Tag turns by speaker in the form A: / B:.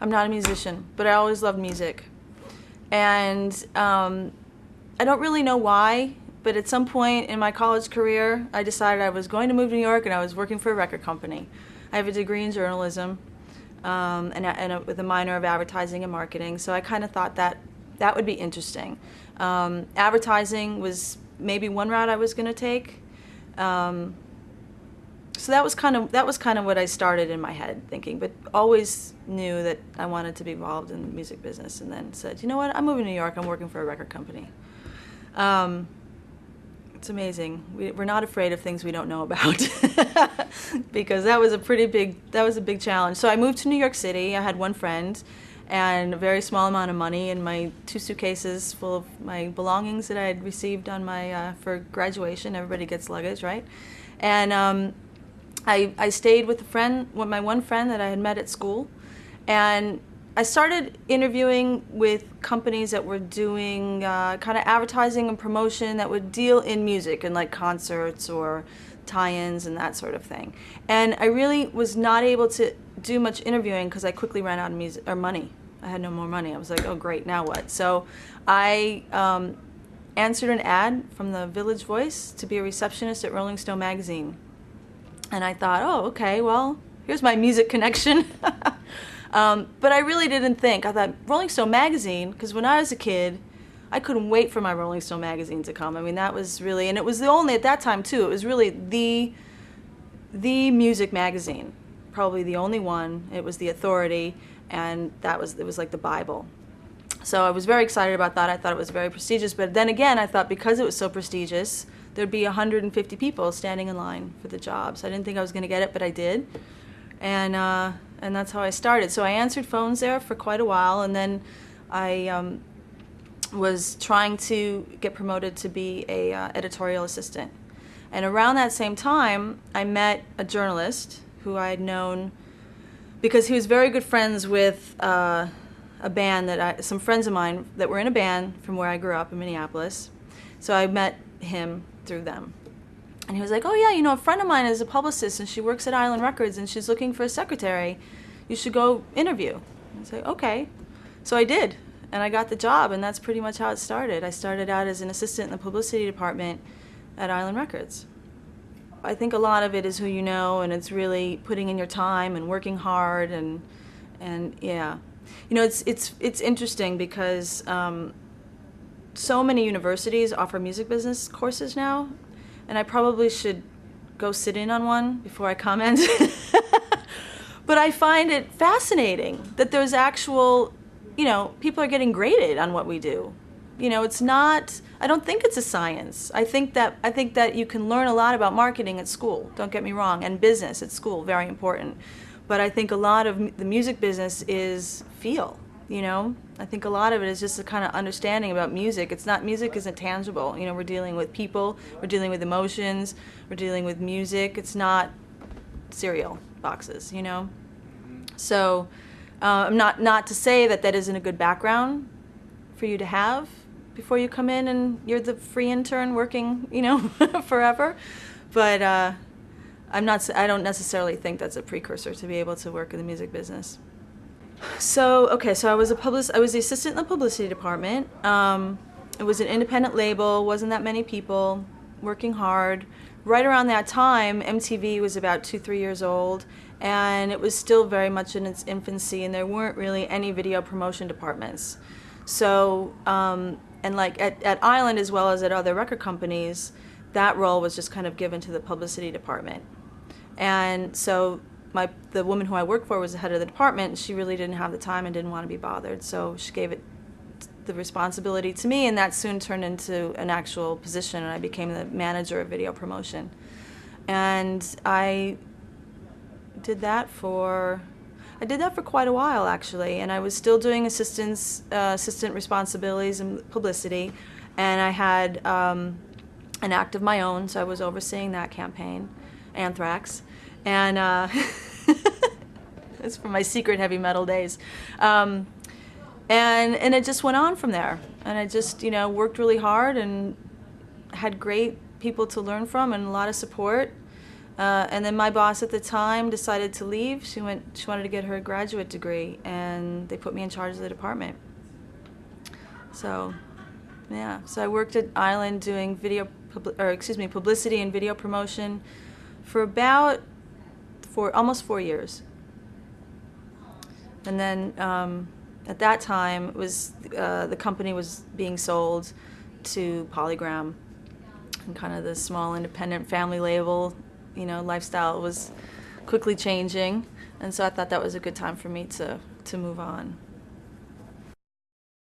A: I'm not a musician, but I always loved music. And I don't really know why, but at some point in my college career, I decided I was going to move to New York, and I was working for a record company. I have a degree in journalism with a minor of advertising and marketing, so I kind of thought that would be interesting. Advertising was maybe one route I was going to take. So that was kind of what I started in my head thinking, but always knew that I wanted to be involved in the music business, and then said, you know what, I'm moving to New York, I'm working for a record company. It's amazing. We're not afraid of things we don't know about because that was a big challenge. So I moved to New York City. I had one friend and a very small amount of money and my 2 suitcases full of my belongings that I had received on my for graduation. Everybody gets luggage, right? And I stayed with my one friend that I had met at school, and I started interviewing with companies that were doing kind of advertising and promotion that would deal in music and like concerts or tie-ins and that sort of thing. And I really was not able to do much interviewing because I quickly ran out of money. I had no more money. I was like, oh great, now what? So I answered an ad from the Village Voice to be a receptionist at Rolling Stone magazine. And I thought, oh, okay, well, here's my music connection. But I really didn't think. I thought, Rolling Stone magazine, because when I was a kid, I couldn't wait for my Rolling Stone magazine to come. I mean, that was really, and it was the only, at that time too, it was really the music magazine, probably the only one. It was the authority, and it was like the Bible. So I was very excited about that. I thought it was very prestigious. But then again, I thought because it was so prestigious, there'd be 150 people standing in line for the job. So I didn't think I was going to get it, but I did. And that's how I started. So I answered phones there for quite a while, and then I was trying to get promoted to be a editorial assistant. And around that same time, I met a journalist who I had known because he was very good friends with a band some friends of mine that were in a band from where I grew up in Minneapolis. So I met him through them. And he was like, oh yeah, you know, a friend of mine is a publicist and she works at Island Records and she's looking for a secretary. You should go interview. I was like, okay. So I did, and I got the job, and that's pretty much how it started. I started out as an assistant in the publicity department at Island Records. I think a lot of it is who you know, and it's really putting in your time and working hard, and yeah. You know, it's interesting because so many universities offer music business courses now, and I probably should go sit in on one before I comment. But I find it fascinating that there's actual, you know, people are getting graded on what we do. You know, it's not, I don't think it's a science. I think that you can learn a lot about marketing at school, don't get me wrong, and business at school, very important. But I think a lot of the music business is feel, you know? I think a lot of it is just a kind of understanding about music. Music isn't tangible. You know, we're dealing with people, we're dealing with emotions, we're dealing with music. It's not cereal boxes, you know? So not to say that isn't a good background for you to have before you come in and you're the free intern working, you know, forever. But I don't necessarily think that's a precursor to be able to work in the music business. So I was the assistant in the publicity department. It was an independent label, wasn't that many people, working hard. Right around that time, MTV was about 2-3 years old, and it was still very much in its infancy, and there weren't really any video promotion departments. So, and like at Island as well as at other record companies, that role was just kind of given to the publicity department. And so the woman who I worked for was the head of the department, and she really didn't have the time and didn't want to be bothered, so she gave the responsibility to me, and that soon turned into an actual position, and I became the manager of video promotion. And I did that for quite a while, actually, and I was still doing assistant responsibilities and publicity, and I had an act of my own, so I was overseeing that campaign, Anthrax, and it's from my secret heavy metal days. And it just went on from there. And I just, you know, worked really hard and had great people to learn from and a lot of support. And then my boss at the time decided to leave. She wanted to get her graduate degree, and they put me in charge of the department. So, yeah. So I worked at Island doing publicity and video promotion for about almost 4 years. And then at that time, it was the company was being sold to Polygram, and kind of the small independent family label, lifestyle was quickly changing, and so I thought that was a good time for me to move on.